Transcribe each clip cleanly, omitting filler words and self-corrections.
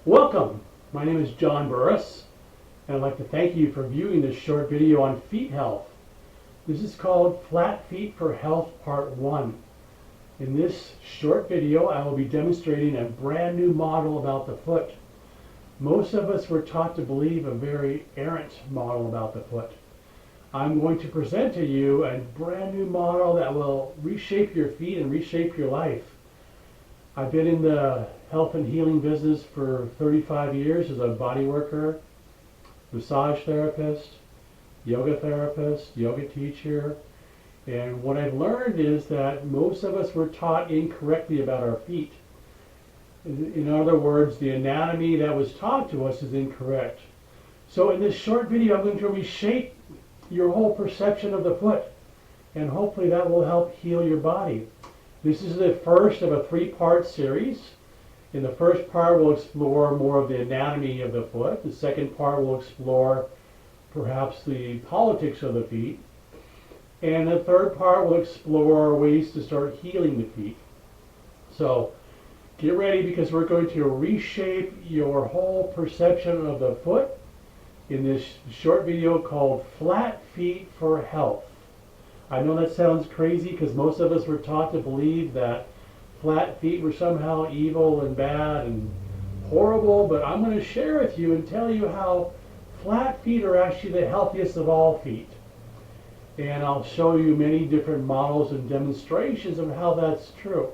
Welcome, my name is John Burris, and I'd like to thank you for viewing this short video on feet health. This is called Flat Feet for Health Part 1. In this short video, I will be demonstrating a brand new model about the foot. Most of us were taught to believe a very errant model about the foot. I'm going to present to you a brand new model that will reshape your feet and reshape your life. I've been in the health and healing business for 35 years as a body worker, massage therapist, yoga teacher, and what I've learned is that most of us were taught incorrectly about our feet. In other words, the anatomy that was taught to us is incorrect. So in this short video, I'm going to reshape your whole perception of the foot, and hopefully that will help heal your body. This is the first of a three-part series. In the first part, we'll explore more of the anatomy of the foot. The second part will explore perhaps the politics of the feet. And the third part will explore ways to start healing the feet. So get ready, because we're going to reshape your whole perception of the foot in this short video called Flat Feet for Health. I know that sounds crazy because most of us were taught to believe that flat feet were somehow evil and bad and horrible, but I'm going to share with you and tell you how flat feet are actually the healthiest of all feet. And I'll show you many different models and demonstrations of how that's true.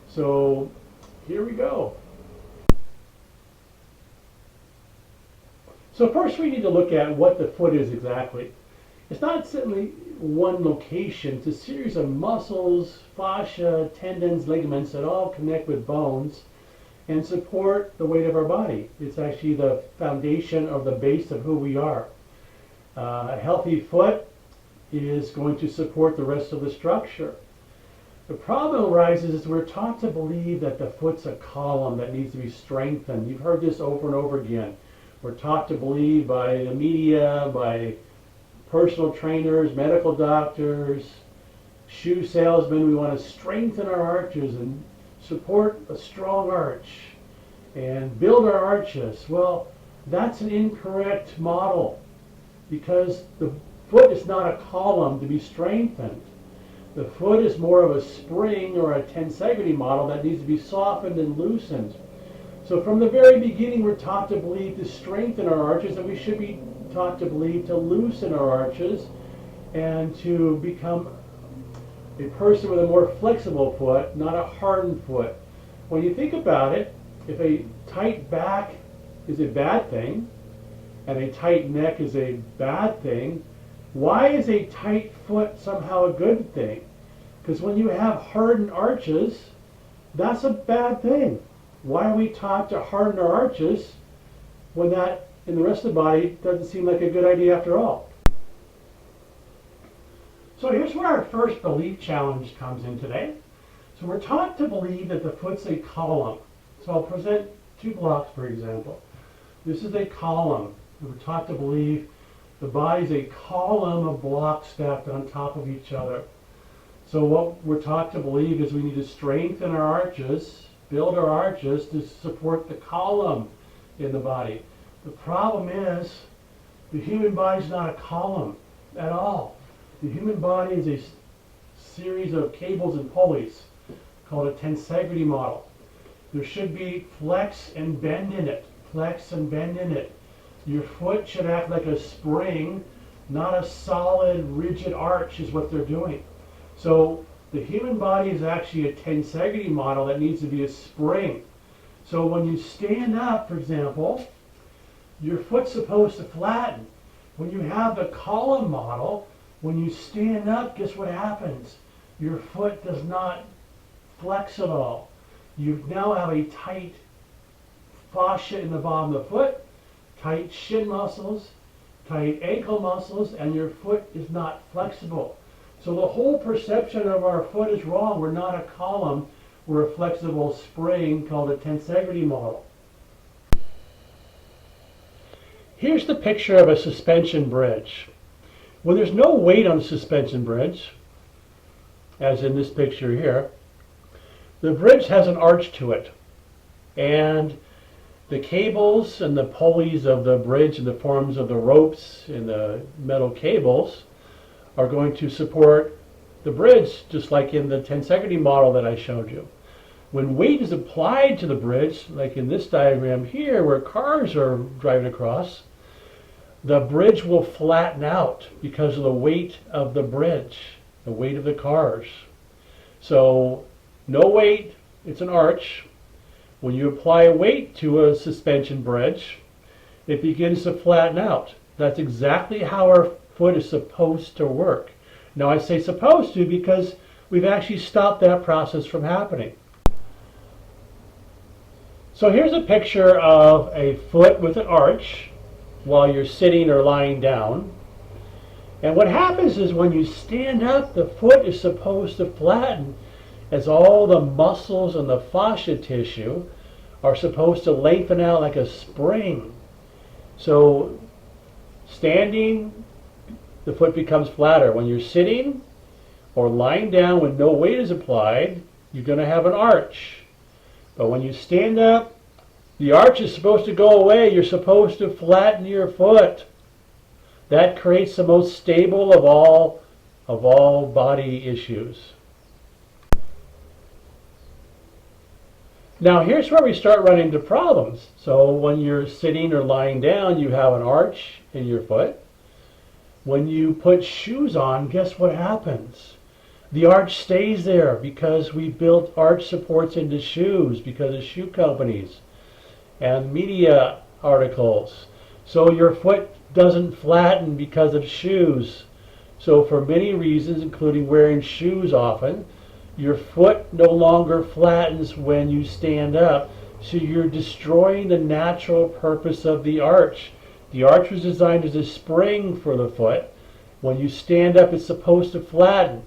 So here we go. So first we need to look at what the foot is exactly. It's not simply one location. It's a series of muscles, fascia, tendons, ligaments that all connect with bones and support the weight of our body. It's actually the foundation of the base of who we are. A healthy foot is going to support the rest of the structure. The problem arises is we're taught to believe that the foot's a column that needs to be strengthened. You've heard this over and over again. We're taught to believe by the media, by personal trainers, medical doctors, shoe salesmen, we want to strengthen our arches and support a strong arch and build our arches. Well, that's an incorrect model, because the foot is not a column to be strengthened. The foot is more of a spring or a tensegrity model that needs to be softened and loosened. So from the very beginning, we're taught to believe to strengthen our arches, and we should be taught to believe to loosen our arches and to become a person with a more flexible foot, not a hardened foot. When you think about it, if a tight back is a bad thing and a tight neck is a bad thing, why is a tight foot somehow a good thing? Because when you have hardened arches, that's a bad thing. Why are we taught to harden our arches when that in the rest of the body doesn't seem like a good idea after all? So here's where our first belief challenge comes in today. So we're taught to believe that the foot's a column. So I'll present two blocks, for example. This is a column. We're taught to believe the body's a column of blocks stacked on top of each other. So what we're taught to believe is we need to strengthen our arches, build our arches to support the column in the body. The problem is the human body is not a column at all. The human body is a series of cables and pulleys called a tensegrity model. There should be flex and bend in it. Flex and bend in it. Your foot should act like a spring, not a solid, rigid arch is what they're doing. So the human body is actually a tensegrity model that needs to be a spring. So when you stand up, for example, your foot's supposed to flatten. When you have the column model, when you stand up, guess what happens? Your foot does not flex at all. You now have a tight fascia in the bottom of the foot, tight shin muscles, tight ankle muscles, and your foot is not flexible. So the whole perception of our foot is wrong. We're not a column. We're a flexible spring called a tensegrity model. Here's the picture of a suspension bridge. When there's no weight on the suspension bridge, as in this picture here, the bridge has an arch to it. And The cables and the pulleys of the bridge in the forms of the ropes and the metal cables are going to support the bridge, just like in the tensegrity model that I showed you. When weight is applied to the bridge, like in this diagram here where cars are driving across, the bridge will flatten out because of the weight of the bridge, the weight of the cars. So no weight, it's an arch. When you apply a weight to a suspension bridge, it begins to flatten out. That's exactly how our foot is supposed to work. Now I say supposed to because we've actually stopped that process from happening. So here's a picture of a foot with an arch while you're sitting or lying down. And what happens is when you stand up, the foot is supposed to flatten as all the muscles and the fascia tissue are supposed to lengthen out like a spring. So standing, the foot becomes flatter. When you're sitting or lying down when no weight is applied, you're going to have an arch. But when you stand up, the arch is supposed to go away. You're supposed to flatten your foot. That creates the most stable of all body issues. Now here's where we start running into problems. So when you're sitting or lying down, you have an arch in your foot. When you put shoes on, guess what happens? The arch stays there because we built arch supports into shoes because of shoe companies and media articles. So your foot doesn't flatten because of shoes. So for many reasons, including wearing shoes often, your foot no longer flattens when you stand up. So you're destroying the natural purpose of the arch. The arch was designed as a spring for the foot. When you stand up, it's supposed to flatten.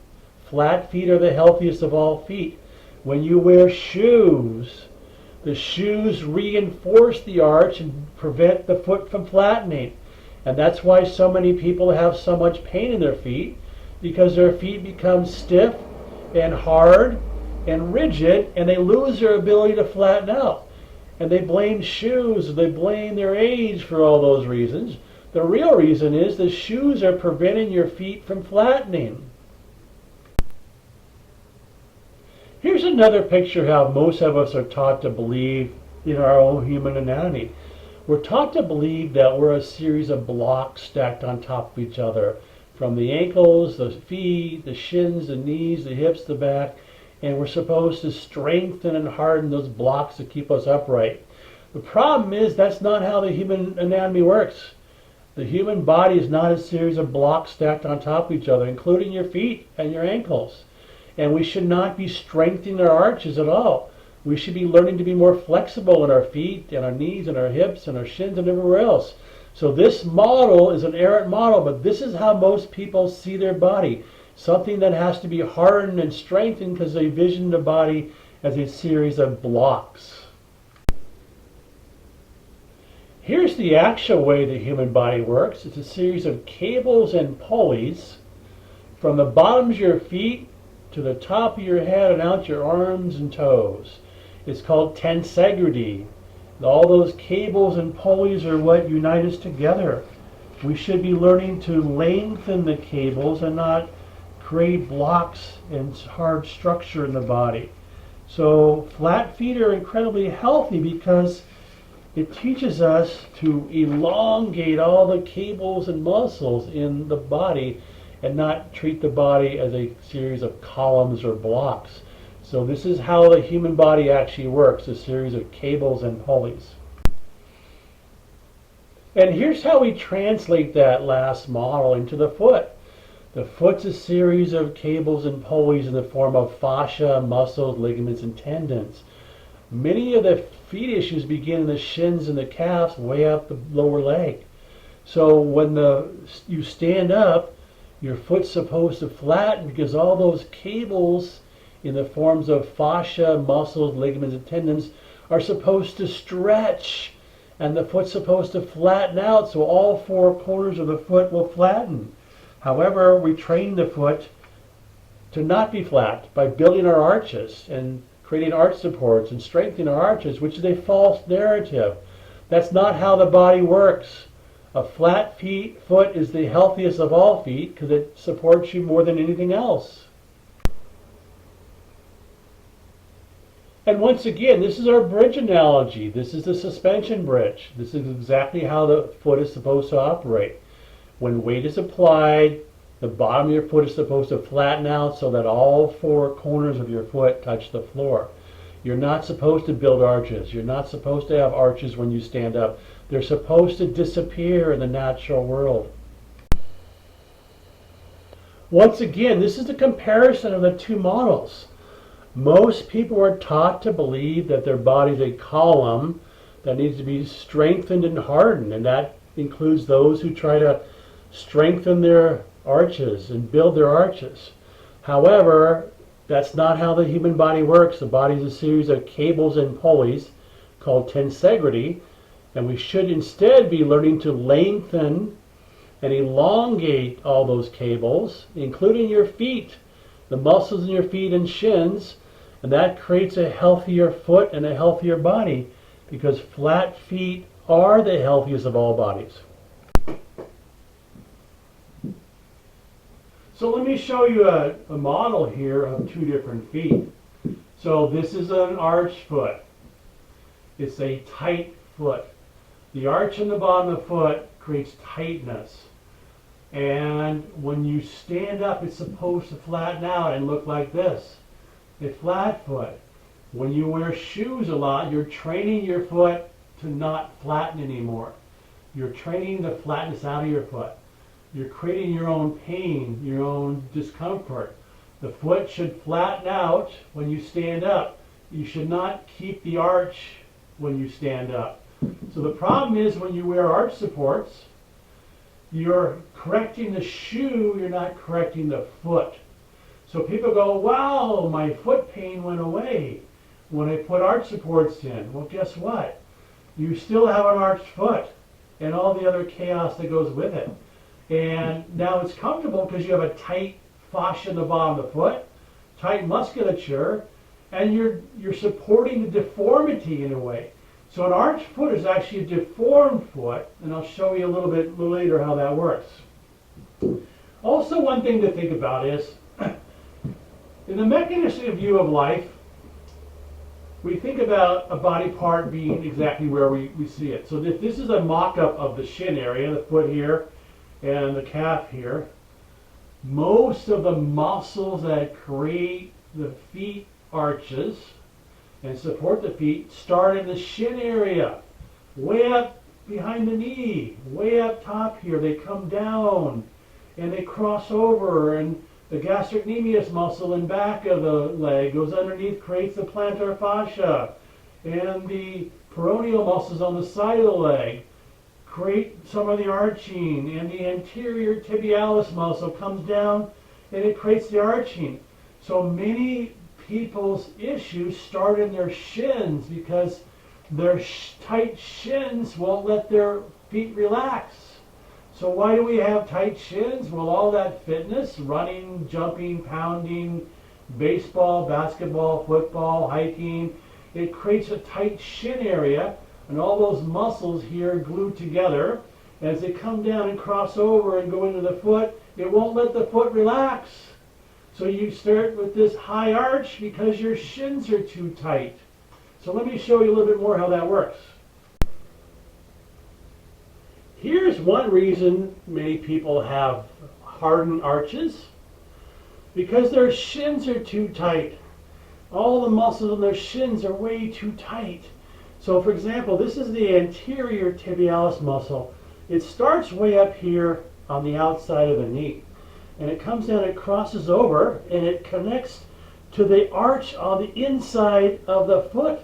Flat feet are the healthiest of all feet. When you wear shoes, the shoes reinforce the arch and prevent the foot from flattening. And that's why so many people have so much pain in their feet, because their feet become stiff and hard and rigid, and they lose their ability to flatten out. And they blame shoes, they blame their age for all those reasons. The real reason is the shoes are preventing your feet from flattening. Here's another picture of how most of us are taught to believe in our own human anatomy. We're taught to believe that we're a series of blocks stacked on top of each other, from the ankles, the feet, the shins, the knees, the hips, the back, and we're supposed to strengthen and harden those blocks to keep us upright. The problem is that's not how the human anatomy works. The human body is not a series of blocks stacked on top of each other, including your feet and your ankles. And we should not be strengthening our arches at all. We should be learning to be more flexible in our feet and our knees and our hips and our shins and everywhere else. So this model is an errant model, but this is how most people see their body. Something that has to be hardened and strengthened because they envision the body as a series of blocks. Here's the actual way the human body works. It's a series of cables and pulleys from the bottoms of your feet to the top of your head and out your arms and toes. It's called tensegrity. All those cables and pulleys are what unite us together. We should be learning to lengthen the cables and not create blocks and hard structure in the body. So flat feet are incredibly healthy because it teaches us to elongate all the cables and muscles in the body and not treat the body as a series of columns or blocks. So this is how the human body actually works, a series of cables and pulleys. And here's how we translate that last model into the foot. The foot's a series of cables and pulleys in the form of fascia, muscles, ligaments, and tendons. Many of the feet issues begin in the shins and the calves, way up the lower leg. So when you stand up, your foot's supposed to flatten because all those cables in the forms of fascia, muscles, ligaments, and tendons are supposed to stretch, and the foot's supposed to flatten out so all four corners of the foot will flatten. However, we train the foot to not be flat by building our arches and creating arch supports and strengthening our arches, which is a false narrative. That's not how the body works. A flat foot is the healthiest of all feet because it supports you more than anything else. And once again, this is our bridge analogy. This is the suspension bridge. This is exactly how the foot is supposed to operate. When weight is applied, the bottom of your foot is supposed to flatten out so that all four corners of your foot touch the floor. You're not supposed to build arches. You're not supposed to have arches when you stand up. They're supposed to disappear in the natural world. Once again, this is the comparison of the two models. Most people are taught to believe that their body is a column that needs to be strengthened and hardened, and that includes those who try to strengthen their arches and build their arches. However, that's not how the human body works. The body is a series of cables and pulleys called tensegrity, and we should instead be learning to lengthen and elongate all those cables, including your feet, the muscles in your feet and shins, and that creates a healthier foot and a healthier body because flat feet are the healthiest of all bodies. So let me show you a model here of two different feet. So this is an arch foot. It's a tight foot. The arch in the bottom of the foot creates tightness. And when you stand up, it's supposed to flatten out and look like this. A flat foot. When you wear shoes a lot, you're training your foot to not flatten anymore. You're training the flatness out of your foot. You're creating your own pain, your own discomfort. The foot should flatten out when you stand up. You should not keep the arch when you stand up. So the problem is when you wear arch supports, you're correcting the shoe, you're not correcting the foot. So people go, wow, my foot pain went away when I put arch supports in. Well, guess what? You still have an arched foot and all the other chaos that goes with it. And now it's comfortable because you have a tight fascia in the bottom of the foot, tight musculature, and you're supporting the deformity in a way. So an arched foot is actually a deformed foot, and I'll show you a little bit later how that works. Also, one thing to think about is, in the mechanistic view of life, we think about a body part being exactly where we see it. So this is a mock-up of the shin area, the foot here, and the calf here. Most of the muscles that create the feet arches and support the feet start in the shin area, way up behind the knee, way up top here. They come down and they cross over, and the gastrocnemius muscle in back of the leg goes underneath, creates the plantar fascia, and the peroneal muscles on the side of the leg create some of the arching, and the anterior tibialis muscle comes down and it creates the arching. So many people's issues start in their shins because their tight shins won't let their feet relax. So why do we have tight shins? Well, all that fitness, running, jumping, pounding, baseball, basketball, football, hiking, it creates a tight shin area, and all those muscles here glued together. As they come down and cross over and go into the foot, it won't let the foot relax. So you start with this high arch because your shins are too tight. So let me show you a little bit more how that works. Here's one reason many people have hardened arches, because their shins are too tight. All the muscles in their shins are way too tight. So for example, this is the anterior tibialis muscle. It starts way up here on the outside of the knee, and it comes down, it crosses over, and it connects to the arch on the inside of the foot.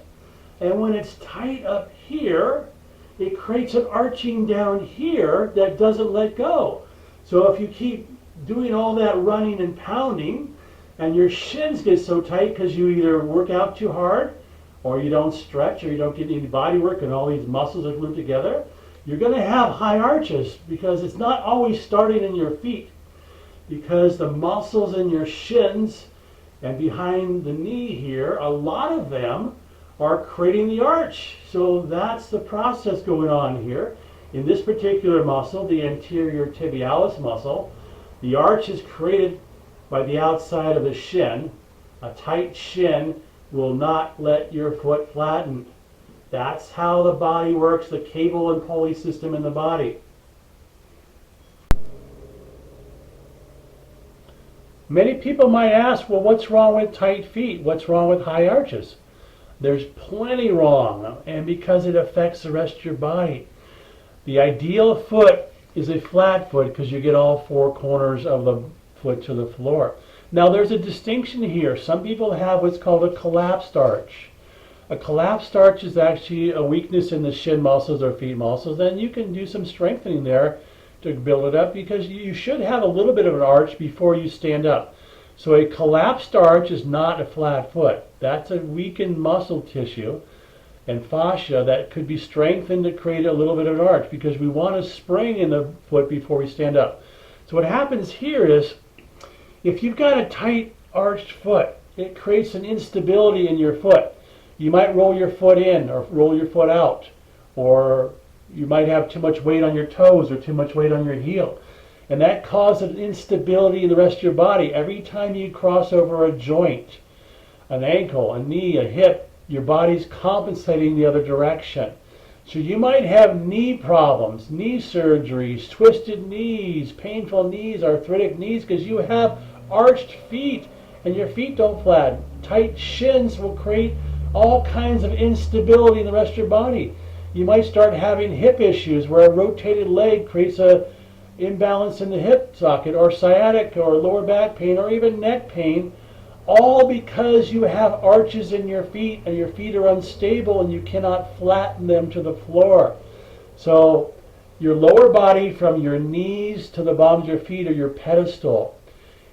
And when it's tight up here, it creates an arching down here that doesn't let go. So if you keep doing all that running and pounding, and your shins get so tight because you either work out too hard, or you don't stretch, or you don't get any body work, and all these muscles are glued together, you're going to have high arches because it's not always starting in your feet. Because the muscles in your shins and behind the knee here, a lot of them are creating the arch. So that's the process going on here. In this particular muscle, the anterior tibialis muscle, the arch is created by the outside of the shin. A tight shin will not let your foot flatten. That's how the body works, the cable and pulley system in the body. Many people might ask, well, what's wrong with tight feet? What's wrong with high arches? There's plenty wrong, and because it affects the rest of your body. The ideal foot is a flat foot because you get all four corners of the foot to the floor. Now there's a distinction here. Some people have what's called a collapsed arch. A collapsed arch is actually a weakness in the shin muscles or feet muscles, and you can do some strengthening there to build it up because you should have a little bit of an arch before you stand up. So a collapsed arch is not a flat foot. That's a weakened muscle tissue and fascia that could be strengthened to create a little bit of an arch because we want a spring in the foot before we stand up. So what happens here is if you've got a tight arched foot, it creates an instability in your foot. You might roll your foot in or roll your foot out, or you might have too much weight on your toes or too much weight on your heel. And that causes an instability in the rest of your body. Every time you cross over a joint, an ankle, a knee, a hip, your body's compensating the other direction. So you might have knee problems, knee surgeries, twisted knees, painful knees, arthritic knees, because you have arched feet and your feet don't flatten. Tight shins will create all kinds of instability in the rest of your body. You might start having hip issues where a rotated leg creates a imbalance in the hip socket, or sciatic or lower back pain, or even neck pain, all because you have arches in your feet and your feet are unstable and you cannot flatten them to the floor. So your lower body from your knees to the bottom of your feet are your pedestal.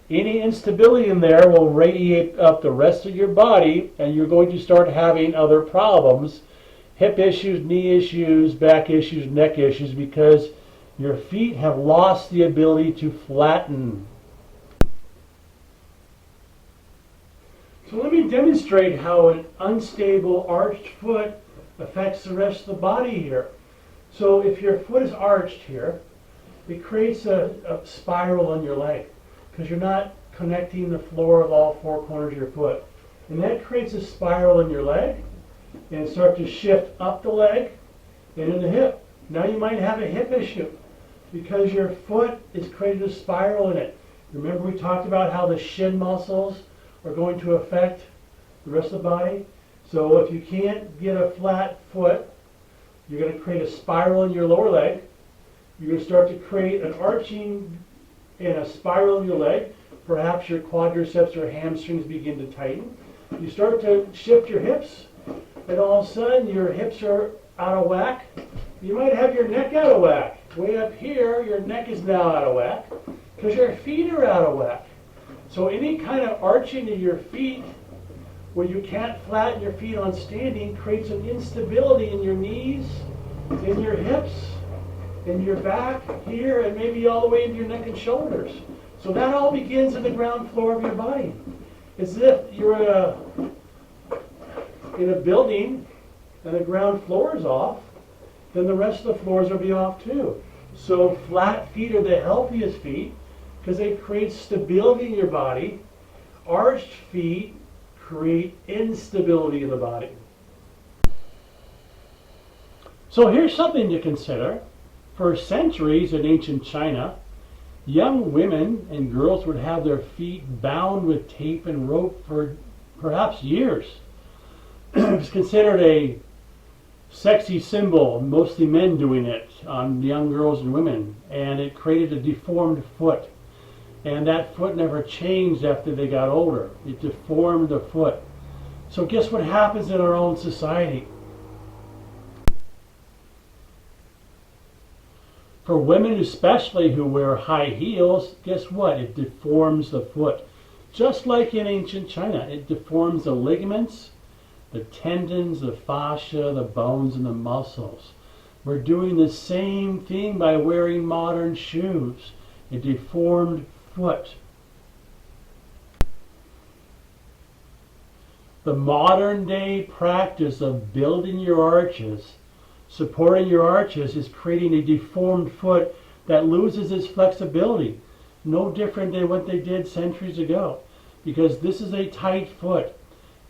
Any instability in there will radiate up the rest of your body and you're going to start having other problems, hip issues, knee issues, back issues, neck issues, because your feet have lost the ability to flatten. So let me demonstrate how an unstable arched foot affects the rest of the body here. So if your foot is arched here, it creates a spiral on your leg because you're not connecting the floor of all four corners of your foot. And that creates a spiral in your leg and start to shift up the leg and in the hip. Now you might have a hip issue because your foot is creating a spiral in it. Remember we talked about how the shin muscles are going to affect the rest of the body? So if you can't get a flat foot, you're going to create a spiral in your lower leg. You're going to start to create an arching and a spiral in your leg. Perhaps your quadriceps or hamstrings begin to tighten. You start to shift your hips, and all of a sudden your hips are out of whack. You might have your neck out of whack. Way up here, your neck is now out of whack because your feet are out of whack. So any kind of arching of your feet where you can't flatten your feet on standing creates an instability in your knees, in your hips, in your back here, and maybe all the way into your neck and shoulders. So that all begins in the ground floor of your body. As if you're in a building and the ground floor is off, then the rest of the floors will be off too. So flat feet are the healthiest feet because they create stability in your body. Arched feet create instability in the body. So here's something to consider. For centuries in ancient China, young women and girls would have their feet bound with tape and rope for perhaps years. It was considered a sexy symbol, mostly men doing it on young girls and women, and it created a deformed foot. And that foot never changed after they got older. It deformed the foot. So guess what happens in our own society? For women especially who wear high heels, guess what? It deforms the foot. Just like in ancient China, it deforms the ligaments, the tendons, the fascia, the bones, and the muscles. We're doing the same thing by wearing modern shoes. A deformed foot. The modern day practice of building your arches, supporting your arches, is creating a deformed foot that loses its flexibility. No different than what they did centuries ago, because this is a tight foot.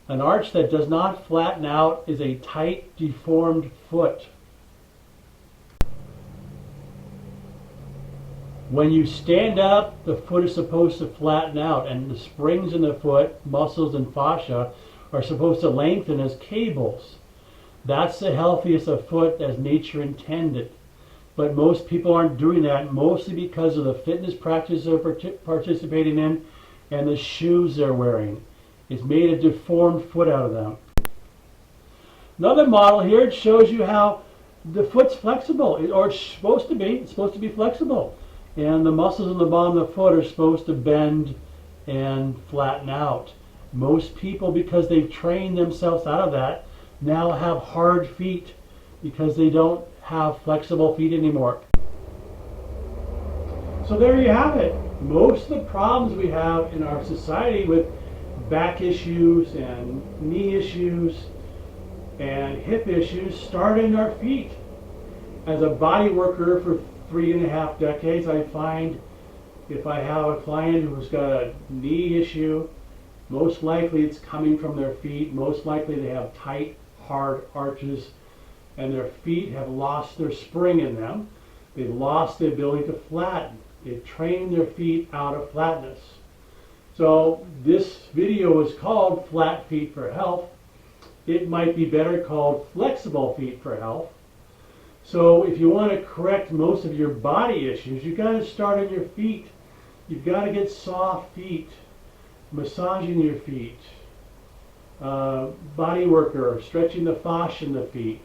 An arch that does not flatten out is a tight, deformed foot. When you stand up, the foot is supposed to flatten out, and the springs in the foot, muscles and fascia, are supposed to lengthen as cables. That's the healthiest of foot as nature intended. But most people aren't doing that, mostly because of the fitness practice they're participating in and the shoes they're wearing. It's made a deformed foot out of them. Another model here, it shows you how the foot's flexible, or it's supposed to be. It's supposed to be flexible. And the muscles in the bottom of the foot are supposed to bend and flatten out. Most people, because they've trained themselves out of that, now have hard feet because they don't have flexible feet anymore. So there you have it. Most of the problems we have in our society with back issues and knee issues and hip issues start in our feet. As a body worker for 3.5 decades, I find if I have a client who's got a knee issue, most likely it's coming from their feet. Most likely they have tight, hard arches, and their feet have lost their spring in them. They've lost the ability to flatten. They've trained their feet out of flatness. So this video is called Flat Feet for Health. It might be better called Flexible Feet for Health. So if you want to correct most of your body issues, you've got to start on your feet. You've got to get soft feet, massaging your feet, body worker, stretching the fascia in the feet,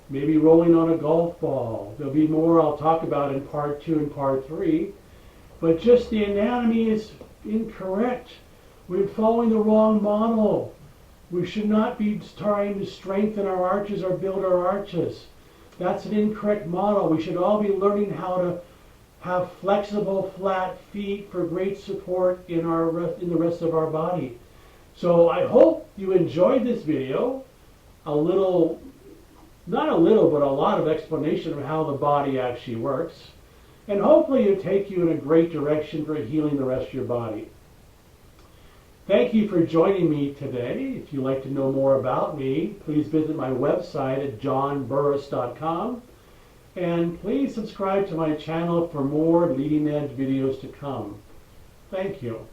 maybe rolling on a golf ball. There'll be more I'll talk about in part 2 and part 3. But just the anatomy is incorrect. We're following the wrong model. We should not be trying to strengthen our arches or build our arches. That's an incorrect model. We should all be learning how to have flexible, flat feet for great support in the rest of our body. So I hope you enjoyed this video. Not a little, but a lot of explanation of how the body actually works. And hopefully it'll take you in a great direction for healing the rest of your body. Thank you for joining me today. If you'd like to know more about me, please visit my website at johnburris.com. And please subscribe to my channel for more leading edge videos to come. Thank you.